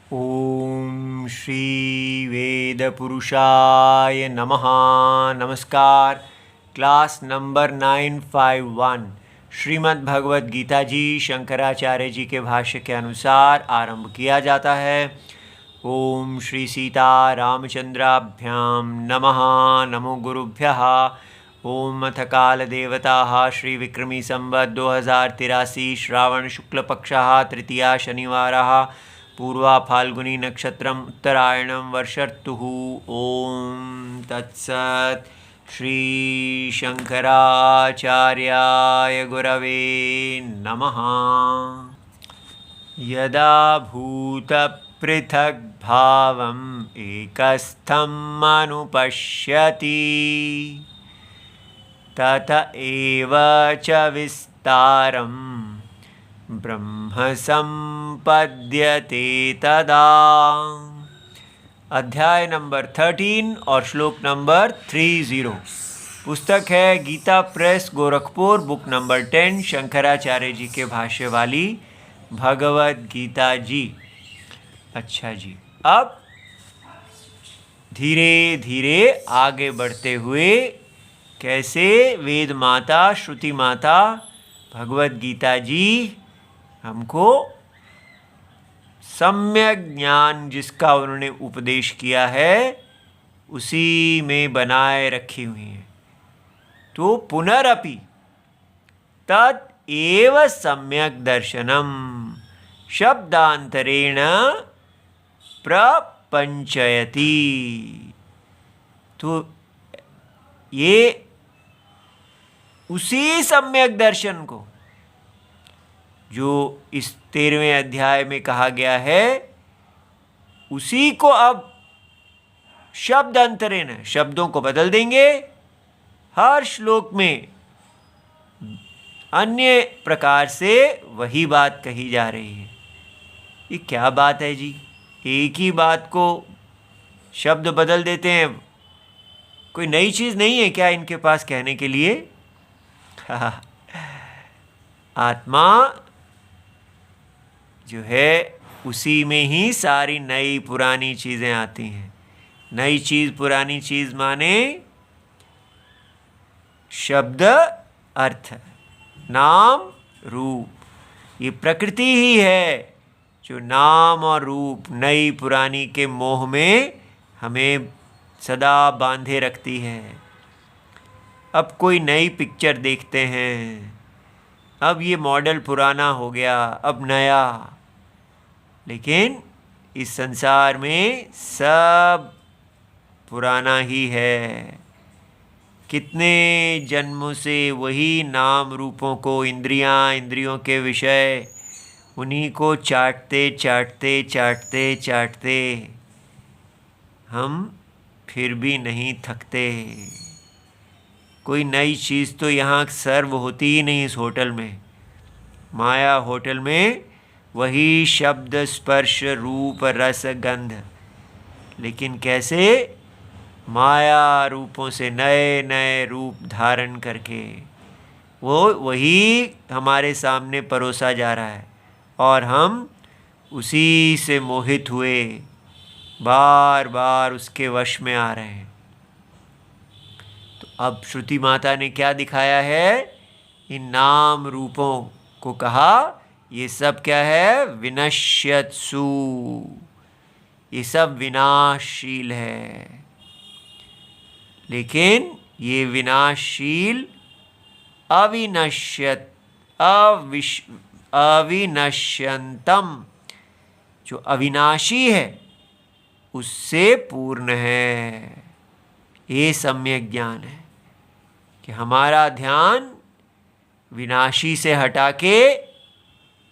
ओम श्री वेद पुरुषाय नमः। नमस्कार। क्लास नंबर 951 श्रीमद् भगवद गीता जी शंकराचार्य जी के भाष्य के अनुसार आरंभ किया जाता है। ओम श्री सीता रामचंद्राभ्याम नमः। नमो गुरुभ्यः। ओम अथ काल देवता श्री विक्रमी संवत् 2083 श्रावण शुक्ल पक्षः तृतीया शनिवारः पूर्वा फाल्गुनी नक्षत्रम उत्तरायणम वर्षर्तुः। ओम तत्सत्। श्री शंकराचार्याय गुरवे नमः। यदा भूत पृथक् भावम् एकस्थम् अनुपश्यति तत एव च विस्तारम् ब्रह्म संपद्यते तदा। अध्याय नंबर 13 और श्लोक नंबर 30। पुस्तक है Gita press Gorakhpur, book number 10, Shankaracharya ji के भाष्य वाली भगवद गीता जी। अच्छा जी, अब धीरे धीरे आगे बढ़ते हुए कैसे वेद माता श्रुति माता भगवद गीता जी हमको सम्यक ज्ञान जिसका उन्होंने उपदेश किया है उसी में बनाए रखी हुई है। तो पुनरपि तत् एव सम्यक दर्शनम शब्दांतरेण प्रपंचयति। तो ये उसी सम्यक दर्शन को जो इस 13वें अध्याय में कहा गया है उसी को अब शब्द अंतरेण, शब्दों को बदल देंगे। हर श्लोक में अन्य प्रकार से वही बात कही जा रही है। ये क्या बात है जी? एक ही बात को शब्द बदल देते हैं। कोई नई चीज़ नहीं है क्या इनके पास कहने के लिए? आत्मा जो है उसी में ही सारी नई पुरानी चीज़ें आती हैं। नई चीज़ पुरानी चीज़ माने शब्द अर्थ नाम रूप। ये प्रकृति ही है जो नाम और रूप नई पुरानी के मोह में हमें सदा बांधे रखती है। अब कोई नई पिक्चर देखते हैं, अब ये मॉडल पुराना हो गया, अब नया। लेकिन इस संसार में सब पुराना ही है। कितने जन्मों से वही नाम रूपों को, इंद्रियों के विषय, उन्हीं को चाटते चाटते चाटते चाटते हम फिर भी नहीं थकते। कोई नई चीज़ तो यहाँ सर्व होती ही नहीं। इस होटल में, माया होटल में, वही शब्द स्पर्श रूप रस गंध। लेकिन कैसे? माया रूपों से नए नए रूप धारण करके वो वही हमारे सामने परोसा जा रहा है और हम उसी से मोहित हुए बार बार उसके वश में आ रहे हैं। तो अब श्रुति माता ने क्या दिखाया है? इन नाम रूपों को कहा ये सब क्या है? विनश्यत्सु। ये सब विनाशशील है। लेकिन ये विनाशशील अविनश्यंतम जो अविनाशी है उससे पूर्ण है। ये सम्यक ज्ञान है कि हमारा ध्यान विनाशी से हटा के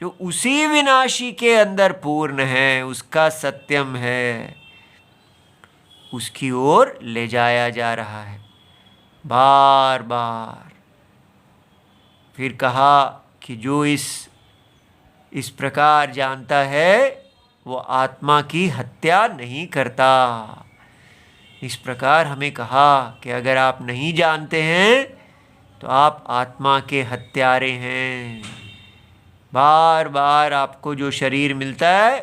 जो उसी विनाशी के अंदर पूर्ण है, उसका सत्यम है, उसकी ओर ले जाया जा रहा है बार बार। फिर कहा कि जो इस प्रकार जानता है वो आत्मा की हत्या नहीं करता। इस प्रकार हमें कहा कि अगर आप नहीं जानते हैं तो आप आत्मा के हत्यारे हैं। बार बार आपको जो शरीर मिलता है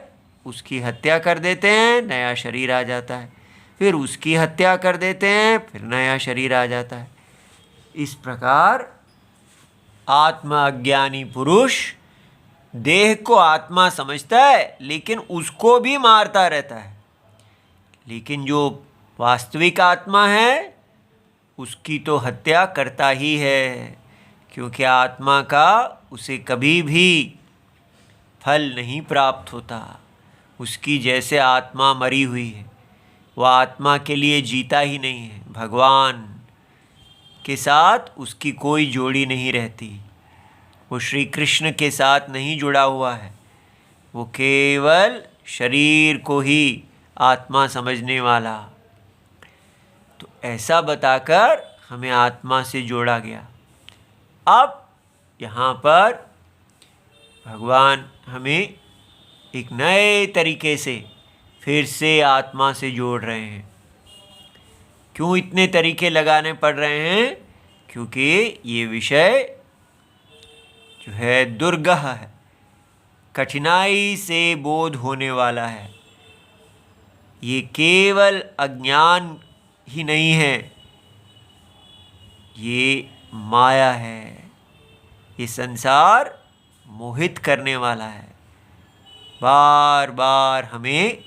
उसकी हत्या कर देते हैं, नया शरीर आ जाता है, फिर उसकी हत्या कर देते हैं, फिर नया शरीर आ जाता है। इस प्रकार आत्मा अज्ञानी पुरुष देह को आत्मा समझता है, लेकिन उसको भी मारता रहता है। लेकिन जो वास्तविक आत्मा है उसकी तो हत्या करता ही है, क्योंकि आत्मा का उसे कभी भी फल नहीं प्राप्त होता। उसकी जैसे आत्मा मरी हुई है, वह आत्मा के लिए जीता ही नहीं है। भगवान के साथ उसकी कोई जोड़ी नहीं रहती, वो श्री कृष्ण के साथ नहीं जुड़ा हुआ है, वो केवल शरीर को ही आत्मा समझने वाला। तो ऐसा बताकर हमें आत्मा से जोड़ा गया। अब यहाँ पर भगवान हमें एक नए तरीके से फिर से आत्मा से जोड़ रहे हैं। क्यों इतने तरीके लगाने पड़ रहे हैं? क्योंकि ये विषय जो है दुर्गह है, कठिनाई से बोध होने वाला है। ये केवल अज्ञान ही नहीं है, ये माया है। ये संसार मोहित करने वाला है, बार बार हमें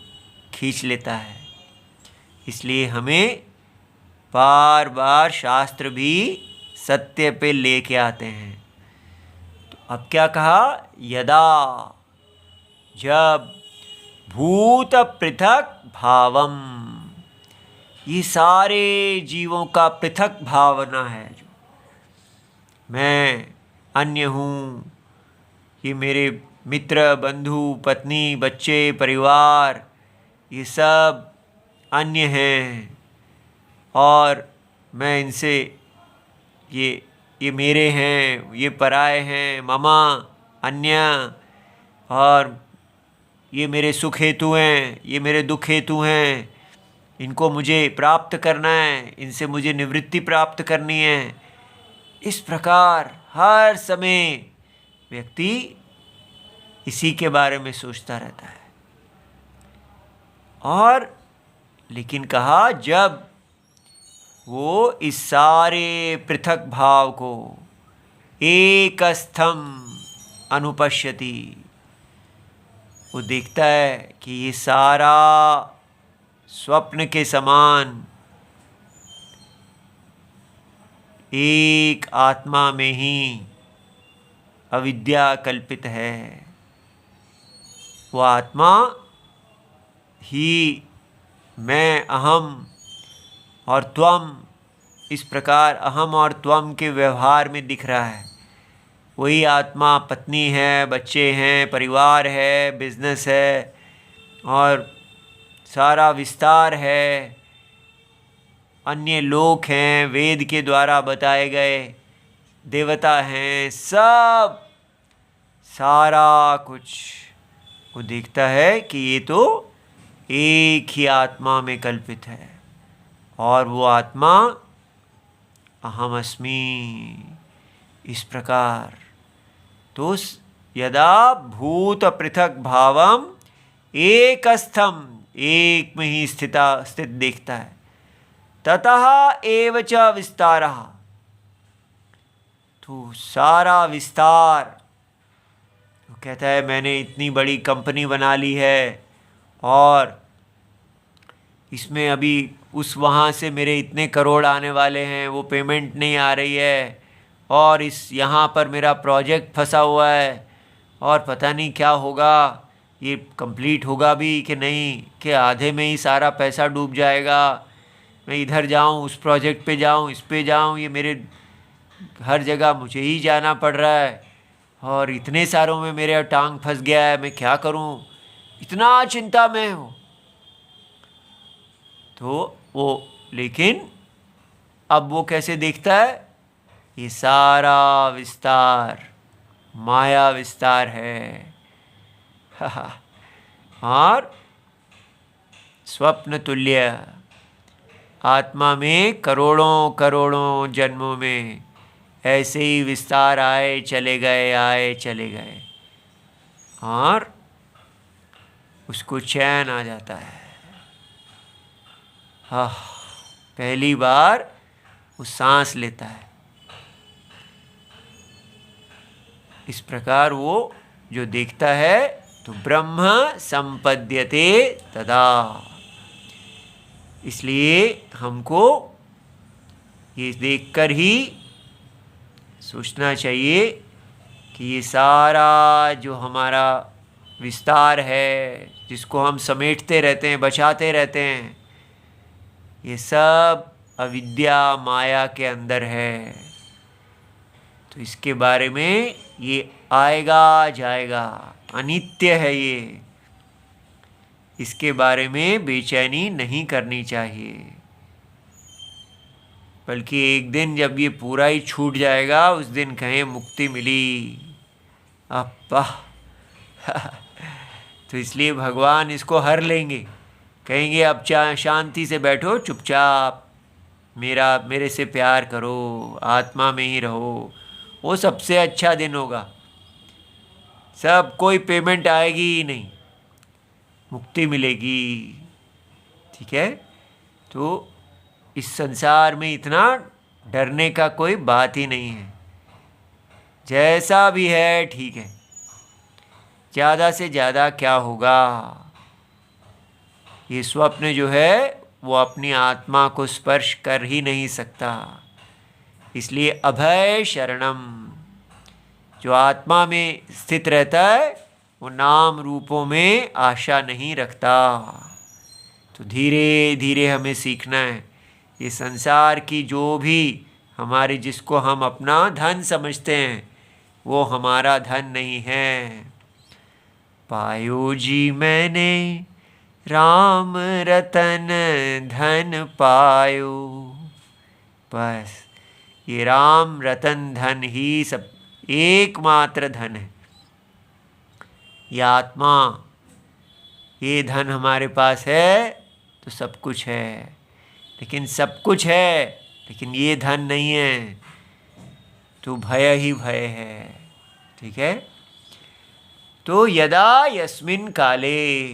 खींच लेता है। इसलिए हमें बार बार शास्त्र भी सत्य पे लेके आते हैं। तो अब क्या कहा? यदा, जब, भूत पृथक भावम, ये सारे जीवों का पृथक भावना है। जो मैं अन्य हूँ, ये मेरे मित्र, बंधु, पत्नी, बच्चे, परिवार, ये सब अन्य हैं, और मैं इनसे ये मेरे हैं, ये पराये हैं, ममा, अन्य, और ये मेरे सुख हेतु हैं, ये मेरे दुख हेतु हैं, इनको मुझे प्राप्त करना है, इनसे मुझे निवृत्ति प्राप्त करनी है। इस प्रकार हर समय व्यक्ति इसी के बारे में सोचता रहता है। और लेकिन कहा, जब वो इस सारे पृथक भाव को एकस्थम अनुपश्यति, वो देखता है कि ये सारा स्वप्न के समान एक आत्मा में ही अविद्या कल्पित है। वो आत्मा ही मैं, अहम और त्वम, इस प्रकार अहम और त्वम के व्यवहार में दिख रहा है। वही आत्मा पत्नी है, बच्चे हैं, परिवार है, बिजनेस है, और सारा विस्तार है, अन्य लोक हैं, वेद के द्वारा बताए गए देवता हैं, सब सारा कुछ वो देखता है कि ये तो एक ही आत्मा में कल्पित है। और वो आत्मा अहम अस्मि। इस प्रकार तो यदा भूत पृथक भावम एकस्थम, एक में ही स्थित देखता है, ततः एव च विस्तारः, तो सारा विस्तार, तो कहता है मैंने इतनी बड़ी कंपनी बना ली है, और इसमें अभी उस वहाँ से मेरे इतने करोड़ आने वाले हैं, वो पेमेंट नहीं आ रही है, और इस यहाँ पर मेरा प्रोजेक्ट फंसा हुआ है, और पता नहीं क्या होगा, ये कंप्लीट होगा भी कि नहीं, कि आधे में ही सारा पैसा डूब जाएगा, मैं इधर जाऊँ, उस प्रोजेक्ट पे जाऊँ, इस पे जाऊँ, ये मेरे हर जगह मुझे ही जाना पड़ रहा है, और इतने सारों में मेरा टांग फंस गया है, मैं क्या करूँ, इतना चिंता में हूँ। तो वो, लेकिन अब वो कैसे देखता है? ये सारा विस्तार माया विस्तार है। और स्वप्न तुल्य आत्मा में करोड़ों करोड़ों जन्मों में ऐसे ही विस्तार आए चले गए, आए चले गए। और उसको चैन आ जाता है। हाँ, पहली बार वो सांस लेता है। इस प्रकार वो जो देखता है तो ब्रह्म संपद्यते तदा। इसलिए हमको ये देखकर ही सोचना चाहिए कि ये सारा जो हमारा विस्तार है, जिसको हम समेटते रहते हैं, बचाते रहते हैं, ये सब अविद्या माया के अंदर है। तो इसके बारे में ये आएगा जाएगा, अनित्य है ये। इसके बारे में बेचैनी नहीं करनी चाहिए, बल्कि एक दिन जब ये पूरा ही छूट जाएगा उस दिन कहें मुक्ति मिली। अप्पा तो इसलिए भगवान इसको हर लेंगे, कहेंगे अब शांति से बैठो, चुपचाप मेरे से प्यार करो, आत्मा में ही रहो। वो सबसे अच्छा दिन होगा। सब कोई पेमेंट आएगी ही नहीं, मुक्ति मिलेगी। ठीक है, तो इस संसार में इतना डरने का कोई बात ही नहीं है। जैसा भी है ठीक है, ज़्यादा से ज़्यादा क्या होगा। ये स्वप्न जो है वो अपनी आत्मा को स्पर्श कर ही नहीं सकता। इसलिए अभय शरणम, जो आत्मा में स्थित रहता है वो नाम रूपों में आशा नहीं रखता। तो धीरे धीरे हमें सीखना है। ये संसार की जो भी हमारे, जिसको हम अपना धन समझते हैं, वो हमारा धन नहीं है। पायो जी मैंने राम रतन धन पायो। बस ये राम रतन धन ही सब एकमात्र धन है। ये आत्मा, ये धन हमारे पास है तो सब कुछ है। लेकिन सब कुछ है लेकिन ये धन नहीं है तो भय ही भय है। ठीक है, तो यदा यस्मिन काले,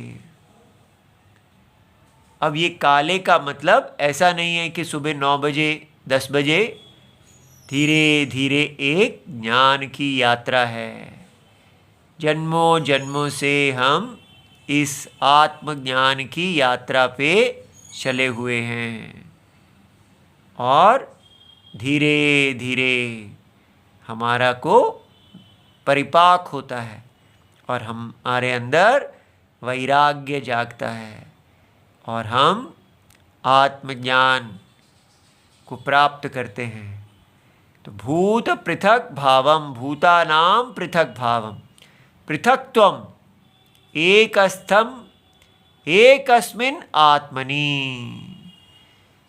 अब ये काले का मतलब ऐसा नहीं है कि सुबह 9 बजे 10 बजे, धीरे धीरे एक ज्ञान की यात्रा है। जन्मों जन्मों से हम इस आत्मज्ञान की यात्रा पे चले हुए हैं और धीरे धीरे हमारा को परिपाक होता है और हमारे अंदर वैराग्य जागता है और हम आत्मज्ञान को प्राप्त करते हैं। तो भूत पृथक भावम, भूतानाम पृथक भावम, पृथक्त्वम एकस्थम एकस्मिन् आत्मनि।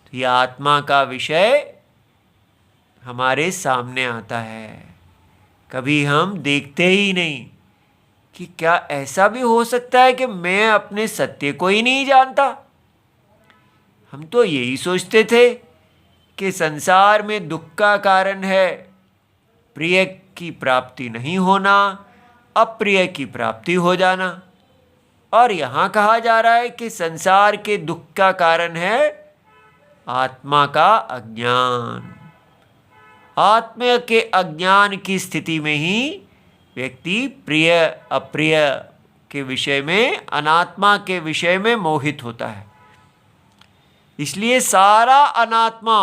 तो यह आत्मा का विषय हमारे सामने आता है। कभी हम देखते ही नहीं कि क्या ऐसा भी हो सकता है कि मैं अपने सत्य को ही नहीं जानता। हम तो यही सोचते थे कि संसार में दुख का कारण है प्रिय की प्राप्ति नहीं होना, अप्रिय की प्राप्ति हो जाना। और यहाँ कहा जा रहा है कि संसार के दुख का कारण है आत्मा का अज्ञान। आत्मा के अज्ञान की स्थिति में ही व्यक्ति प्रिय अप्रिय के विषय में, अनात्मा के विषय में मोहित होता है। इसलिए सारा अनात्मा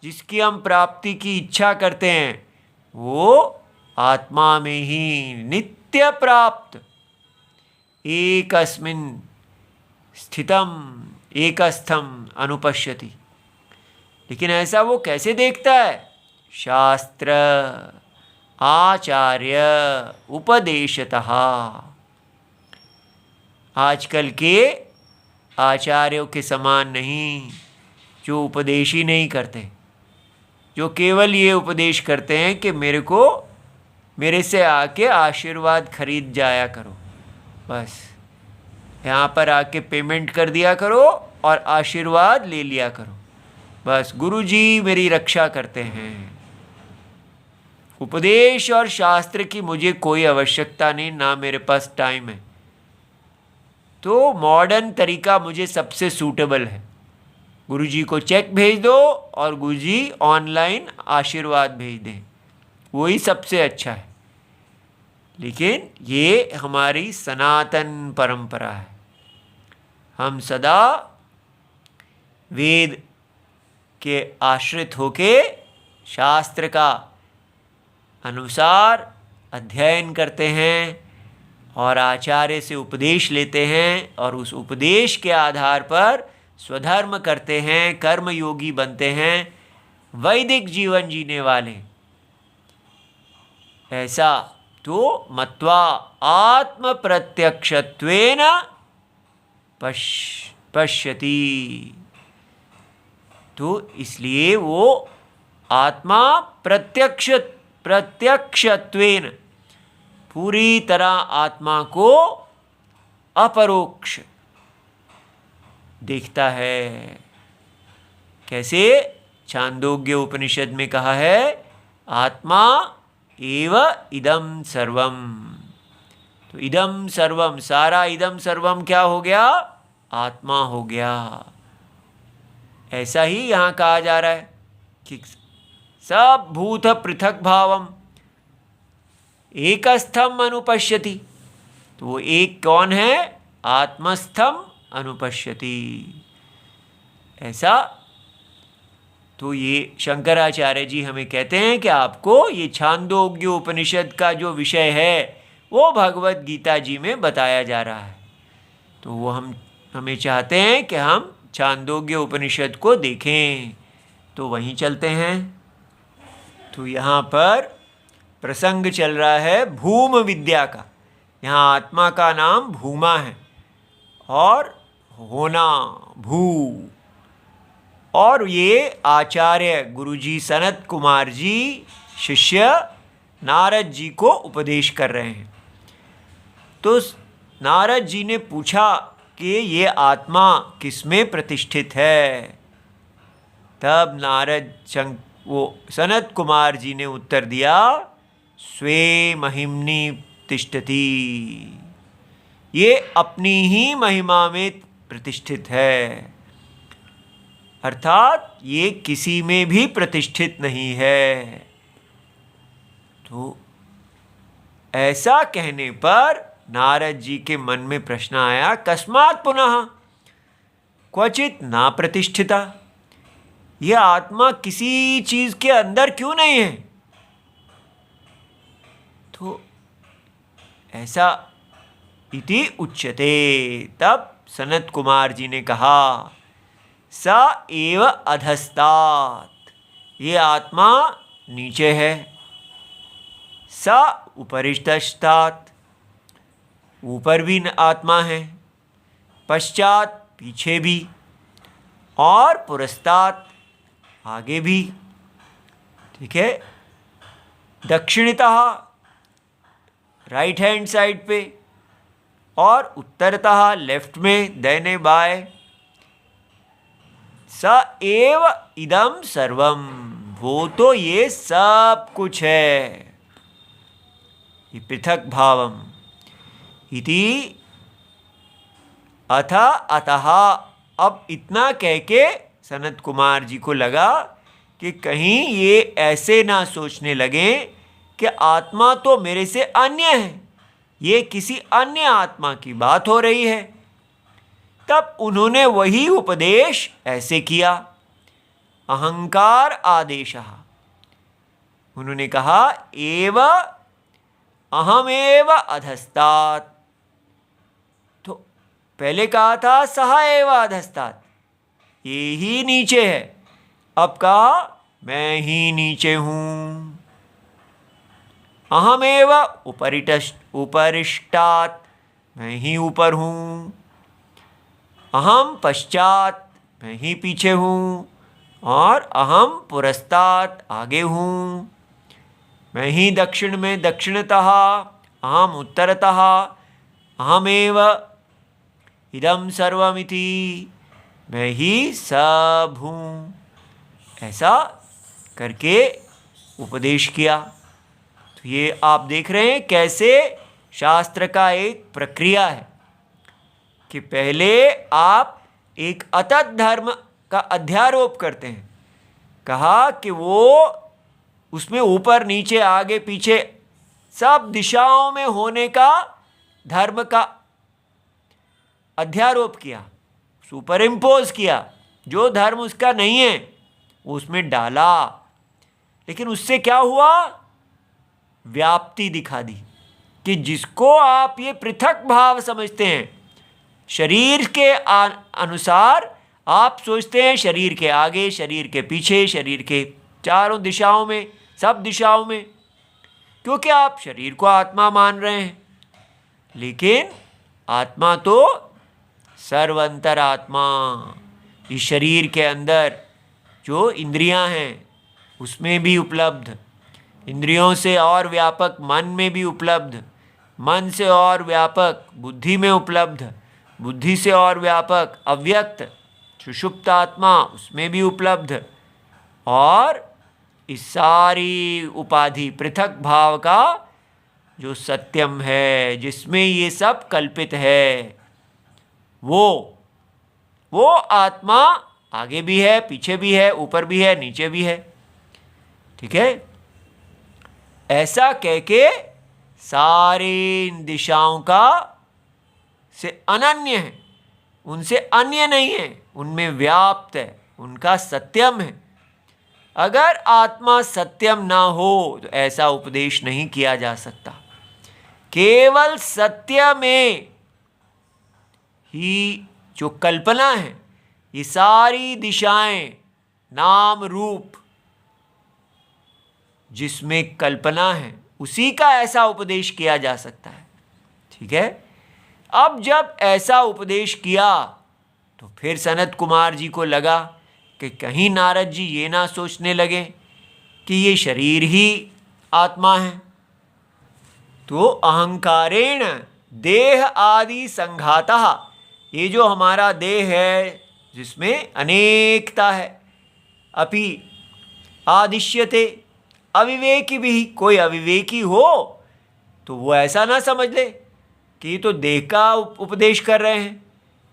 जिसकी हम प्राप्ति की इच्छा करते हैं वो आत्मा में ही नित्य प्राप्त एकस्मिन् स्थितम एकस्थम अनुपश्यति। लेकिन ऐसा वो कैसे देखता है? शास्त्र आचार्य उपदेशतः। आजकल के आचार्यों के समान नहीं, जो उपदेश ही नहीं करते, जो केवल ये उपदेश करते हैं कि मेरे से आके आशीर्वाद खरीद जाया करो। बस यहाँ पर आके पेमेंट कर दिया करो और आशीर्वाद ले लिया करो। बस गुरुजी मेरी रक्षा करते हैं। उपदेश और शास्त्र की मुझे कोई आवश्यकता नहीं, ना मेरे पास टाइम है। तो मॉडर्न तरीका मुझे सबसे सूटेबल है। गुरुजी को चेक भेज दो और गुरुजी ऑनलाइन आशीर्वाद भेज दें, वही सबसे अच्छा है। लेकिन ये हमारी सनातन परंपरा है। हम सदा वेद के आश्रित होके शास्त्र का अनुसार अध्ययन करते हैं और आचार्य से उपदेश लेते हैं और उस उपदेश के आधार पर स्वधर्म करते हैं, कर्मयोगी बनते हैं, वैदिक जीवन जीने वाले। ऐसा तो मत्वा आत्म प्रत्यक्षत्वेन पश्यति, तो इसलिए वो आत्मा प्रत्यक्षत्वेन पूरी तरह आत्मा को अपरोक्ष देखता है। कैसे? छांदोग्य उपनिषद में कहा है, आत्मा एव इदम सर्वम। तो इदम सर्वम, सारा इदम सर्वम क्या हो गया? आत्मा हो गया। ऐसा ही यहाँ कहा जा रहा है कि सब भूत पृथक भावम एकस्थम अनुपश्यति। तो वो एक कौन है? आत्मस्थम अनुपश्यति। ऐसा तो ये शंकराचार्य जी हमें कहते हैं कि आपको ये छांदोग्य उपनिषद का जो विषय है वो भगवत गीता जी में बताया जा रहा है। तो वो हमें चाहते हैं कि हम छांदोग्य उपनिषद को देखें, तो वहीं चलते हैं। तो यहाँ पर प्रसंग चल रहा है भूम विद्या का। यहाँ आत्मा का नाम भूमा है और होना भू। और ये आचार्य गुरुजी सनत कुमार जी शिष्य नारद जी को उपदेश कर रहे हैं। तो नारद जी ने पूछा कि ये आत्मा किसमें प्रतिष्ठित है? तब वो सनत कुमार जी ने उत्तर दिया, स्वे महिमनि तिष्ठति। ये अपनी ही महिमा में प्रतिष्ठित है, अर्थात ये किसी में भी प्रतिष्ठित नहीं है। तो ऐसा कहने पर नारद जी के मन में प्रश्न आया, कस्मात् पुनः क्वचित ना प्रतिष्ठिता। यह आत्मा किसी चीज के अंदर क्यों नहीं है? तो ऐसा इति उच्यते। तब सनत कुमार जी ने कहा, स एव अधस्तात्। ये आत्मा नीचे है, स उपरिष्टस्तात्, ऊपर भी आत्मा है, पश्चात पीछे भी, और पुरस्तात् आगे भी। ठीक है, दक्षिणतः राइट हैंड साइड पे, और उत्तरतः लेफ्ट में, दाहिने बाएं। स एव इदम सर्वम, वो तो ये सब कुछ है। ये पृथक भावम इति अथ अतः। अब इतना कह के सनत कुमार जी को लगा कि कहीं ये ऐसे ना सोचने लगे कि आत्मा तो मेरे से अन्य है, ये किसी अन्य आत्मा की बात हो रही है। तब उन्होंने वही उपदेश ऐसे किया, अहंकार आदेशः। उन्होंने कहा, एव अहमेव अधस्तात्। तो पहले कहा था सह एव अधस्तात्, ये ही नीचे है। अब कहा मैं ही नीचे हूं। अहमेव उपरिष्टात्, मैं ही ऊपर हूं। अहम पश्चात, मैं ही पीछे हूँ। और अहम पुरस्तात्, आगे हूँ। मैं ही दक्षिण में दक्षिणतः, अहम उत्तरतः, अहमेव इदम सर्वमिति, मैं ही सब हूँ। ऐसा करके उपदेश किया। तो ये आप देख रहे हैं कैसे शास्त्र का एक प्रक्रिया है। कि पहले आप एक अतत धर्म का अध्यारोप करते हैं। कहा कि वो उसमें ऊपर नीचे आगे पीछे सब दिशाओं में होने का धर्म का अध्यारोप किया, सुपर इम्पोज किया। जो धर्म उसका नहीं है वो उसमें डाला। लेकिन उससे क्या हुआ? व्याप्ति दिखा दी कि जिसको आप ये पृथक भाव समझते हैं, शरीर के अनुसार आप सोचते हैं शरीर के आगे, शरीर के पीछे, शरीर के चारों दिशाओं में, सब दिशाओं में, क्योंकि आप शरीर को आत्मा मान रहे हैं। लेकिन आत्मा तो सर्वंतर आत्मा, इस शरीर के अंदर जो इंद्रियां हैं उसमें भी उपलब्ध, इंद्रियों से और व्यापक मन में भी उपलब्ध, मन से और व्यापक बुद्धि में उपलब्ध, बुद्धि से और व्यापक अव्यक्त सुषुप्त आत्मा उसमें भी उपलब्ध। और इस सारी उपाधि पृथक भाव का जो सत्यम है, जिसमें ये सब कल्पित है, वो आत्मा आगे भी है, पीछे भी है, ऊपर भी है, नीचे भी है। ठीक है? ऐसा कह के सारी दिशाओं का से अनन्य है, उनसे अन्य नहीं है, उनमें व्याप्त है, उनका सत्यम है। अगर आत्मा सत्यम ना हो तो ऐसा उपदेश नहीं किया जा सकता। केवल सत्य में ही जो कल्पना है, ये सारी दिशाएं, नाम रूप जिसमें कल्पना है, उसी का ऐसा उपदेश किया जा सकता है। ठीक है? अब जब ऐसा उपदेश किया तो फिर सनत कुमार जी को लगा कि कहीं नारद जी ये ना सोचने लगे कि ये शरीर ही आत्मा है। तो अहंकारेण देह आदि संघातः, ये जो हमारा देह है जिसमें अनेकता है, अपि आदिश्यते, अविवेकी भी, कोई अविवेकी हो तो वो ऐसा ना समझ ले कि तो देह का उपदेश कर रहे हैं।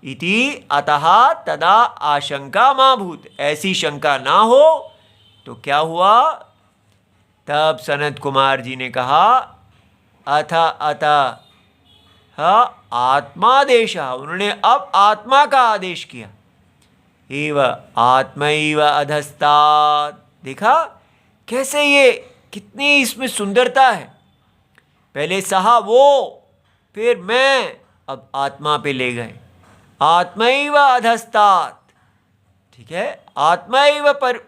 इति अतः तदा आशंका मा भूत, ऐसी शंका ना हो तो क्या हुआ? तब सनत कुमार जी ने कहा अतः आत्मादेश, उन्होंने अब आत्मा का आदेश किया। एव आत्मैव अधस्तात्, देखा कैसे ये कितनी इसमें सुंदरता है। पहले सहा वो, फिर मैं, अब आत्मा पे ले गए। आत्मैव अधस्तात्, ठीक है, आत्मैव पर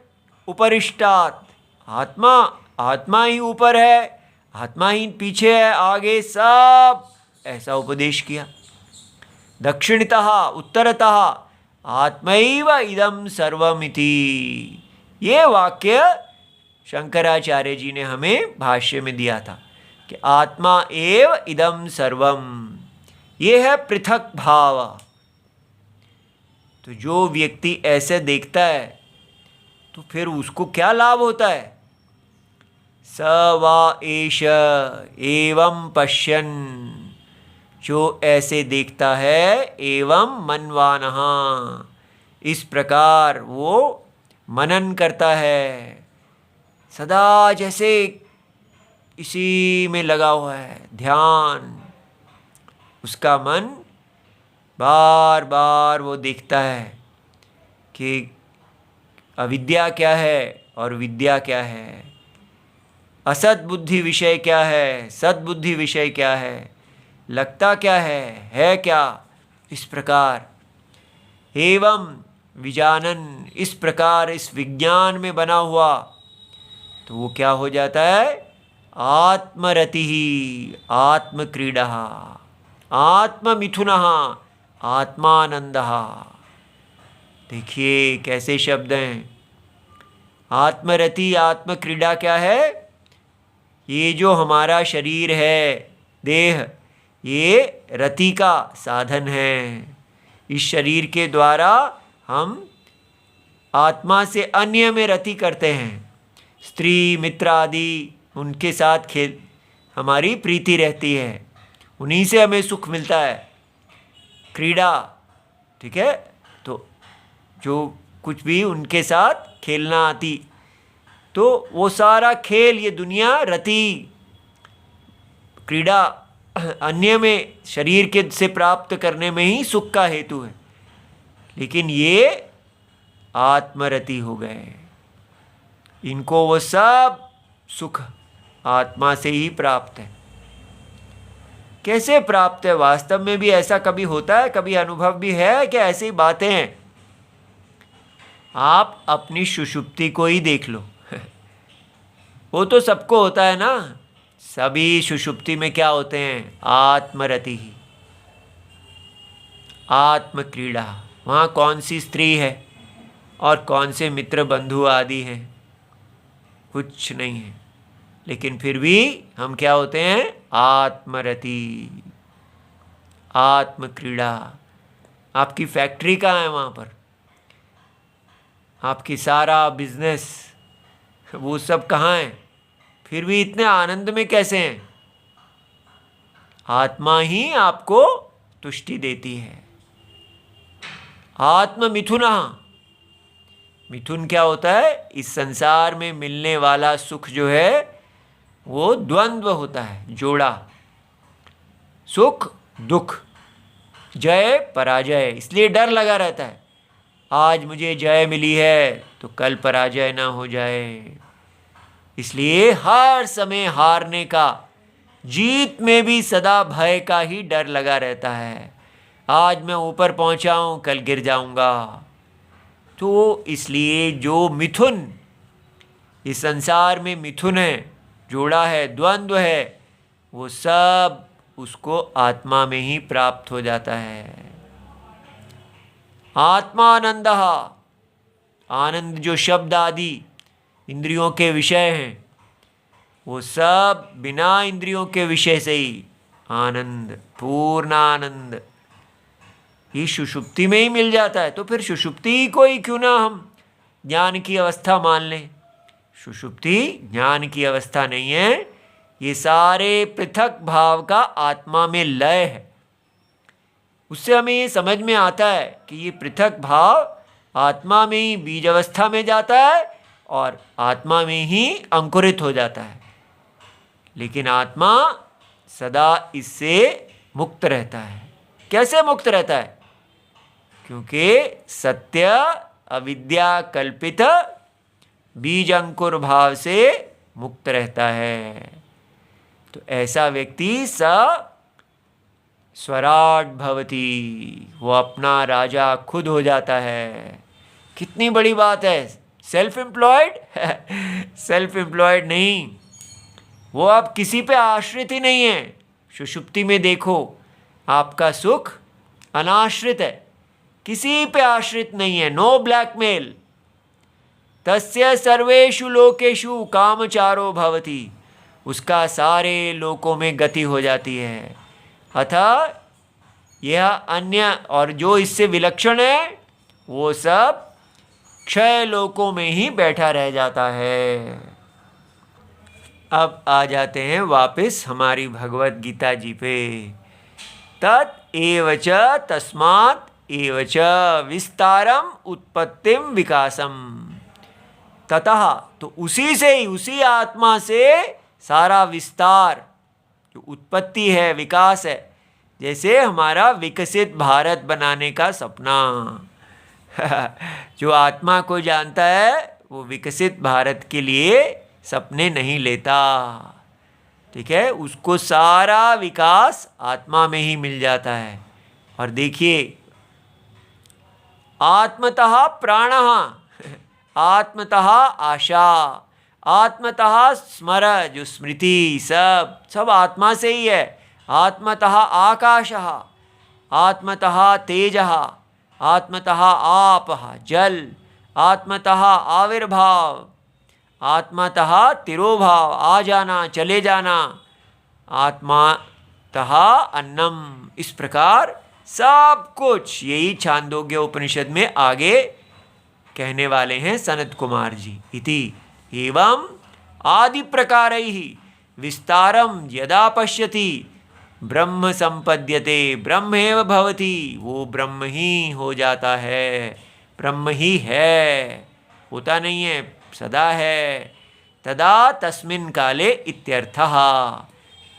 उपरिष्टात्, आत्मा ही ऊपर है, आत्मा ही पीछे है, आगे सब, ऐसा उपदेश किया। दक्षिणतः उत्तरतः आत्मैव इदं सर्वमिति, ये वाक्य शंकराचार्य जी ने हमें भाष्य में दिया था कि आत्मा एव इदं सर्वम, ये है पृथक भाव। तो जो व्यक्ति ऐसे देखता है तो फिर उसको क्या लाभ होता है? स वा एष एवं पश्यन्, जो ऐसे देखता है, एवं मनवानः, इस प्रकार वो मनन करता है, सदा जैसे इसी में लगा हुआ है, ध्यान, उसका मन बार बार वो देखता है कि अविद्या क्या है और विद्या क्या है, असत बुद्धि विषय क्या है, सद्बुद्धि विषय क्या है, लगता क्या है क्या, इस प्रकार एवं विजानन, इस प्रकार इस विज्ञान में बना हुआ, तो वो क्या हो जाता है? आत्मरति, आत्मक्रीडा, आत्ममिथुनः, आत्मानंदः। देखिए कैसे शब्द हैं। आत्मरति, आत्मक्रीडा क्या है? ये जो हमारा शरीर है, देह, ये रति का साधन है। इस शरीर के द्वारा हम आत्मा से अन्य में रति करते हैं, स्त्री मित्र आदि उनके साथ हमारी प्रीति रहती है, उन्हीं से हमें सुख मिलता है। क्रीड़ा, ठीक है, तो जो कुछ भी उनके साथ खेलना आती, तो वो सारा खेल, ये दुनिया रति क्रीड़ा अन्य में शरीर के से प्राप्त करने में ही सुख का हेतु है, लेकिन ये आत्मरति हो गए, इनको वो सब सुख आत्मा से ही प्राप्त है। कैसे प्राप्त है? वास्तव में भी ऐसा कभी होता है, कभी अनुभव भी है कि ऐसी बातें हैं? आप अपनी सुषुप्ति को ही देख लो वो तो सबको होता है ना, सभी सुषुप्ति में क्या होते हैं? आत्मरति ही, आत्म क्रीड़ा। वहाँ कौन सी स्त्री है और कौन से मित्र बंधु आदि हैं? कुछ नहीं है, लेकिन फिर भी हम क्या होते हैं? आत्मरति, आत्म क्रीड़ा। आपकी फैक्ट्री कहाँ है? वहाँ पर आपकी सारा बिजनेस, वो सब कहाँ है? फिर भी इतने आनंद में कैसे हैं? आत्मा ही आपको तुष्टि देती है। आत्म मिथुन, मिथुन क्या होता है? इस संसार में मिलने वाला सुख जो है वो द्वंद्व होता है, जोड़ा, सुख दुख, जय पराजय, इसलिए डर लगा रहता है। आज मुझे जय मिली है तो कल पराजय ना हो जाए, इसलिए हर समय हारने का, जीत में भी सदा भय का ही डर लगा रहता है। आज मैं ऊपर पहुंचा हूं, कल गिर जाऊंगा। तो इसलिए जो मिथुन, इस संसार में मिथुन है, जोड़ा है, द्वंद्व है, वो सब उसको आत्मा में ही प्राप्त हो जाता है। आत्मानंद, आनंद जो शब्द आदि इंद्रियों के विषय हैं, वो सब बिना इंद्रियों के विषय से ही आनंद, पूर्ण आनंद, ये सुषुप्ति में ही मिल जाता है। तो फिर सुषुप्ति को ही क्यों ना हम ज्ञान की अवस्था मान लें? सुषुप्ति ज्ञान की अवस्था नहीं है, ये सारे पृथक भाव का आत्मा में लय है। उससे हमें ये समझ में आता है कि ये पृथक भाव आत्मा में ही बीज अवस्था में जाता है और आत्मा में ही अंकुरित हो जाता है, लेकिन आत्मा सदा इससे मुक्त रहता है। कैसे मुक्त रहता है? क्योंकि सत्य अविद्या कल्पित बीज अंकुर भाव से मुक्त रहता है। तो ऐसा व्यक्ति स स्वराट भवति, वो अपना राजा खुद हो जाता है। कितनी बड़ी बात है! सेल्फ एम्प्लॉयड सेल्फ एम्प्लॉयड नहीं, वो अब किसी पे आश्रित ही नहीं है। सुषुप्ति में देखो, आपका सुख अनाश्रित है, किसी पे आश्रित नहीं है। No blackmail. तस्य सर्वेषु लोकेषु कामचारो भवति, उसका सारे लोकों में गति हो जाती है। अतः यह अन्य और जो इससे विलक्षण है वो सब क्षय लोकों में ही बैठा रह जाता है। अब आ जाते हैं वापस हमारी भगवत गीता जी पे। तत् एव च तस्मात् एव च विस्तारम उत्पत्तिम विकासम। ततः, तो उसी से ही, उसी आत्मा से सारा विस्तार, जो उत्पत्ति है, विकास है। जैसे हमारा विकसित भारत बनाने का सपना जो आत्मा को जानता है वो विकसित भारत के लिए सपने नहीं लेता, ठीक है। उसको सारा विकास आत्मा में ही मिल जाता है। और देखिए, आत्मतः प्राणः, आत्मतः आशा, आत्मतः स्मर, जो स्मृति, सब आत्मा से ही है। आत्मतः आकाशः, आत्मतः तेजः, आत्मतः आपः जल, आत्मतः आविर्भाव, आत्मतः तिरोभाव, आ जाना, चले जाना, आत्मतः अन्नम। इस प्रकार सब कुछ यही छांदोग्य उपनिषद में आगे कहने वाले हैं सनत कुमार जी। इति एवं आदि प्रकारैः विस्तारम यदा पश्यति ब्रह्म संपद्यते, ब्रह्मेव भवति, वो ब्रह्म ही हो जाता है, ब्रह्म ही है, होता नहीं है, सदा है। तदा तस्मिन् काले इत्यर्थः।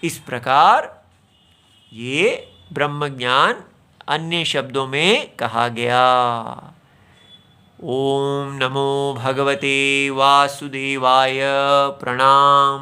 इस प्रकार ये ब्रह्म ज्ञान अन्य शब्दों में कहा गया। ओम नमो भगवते वासुदेवाय। प्रणाम।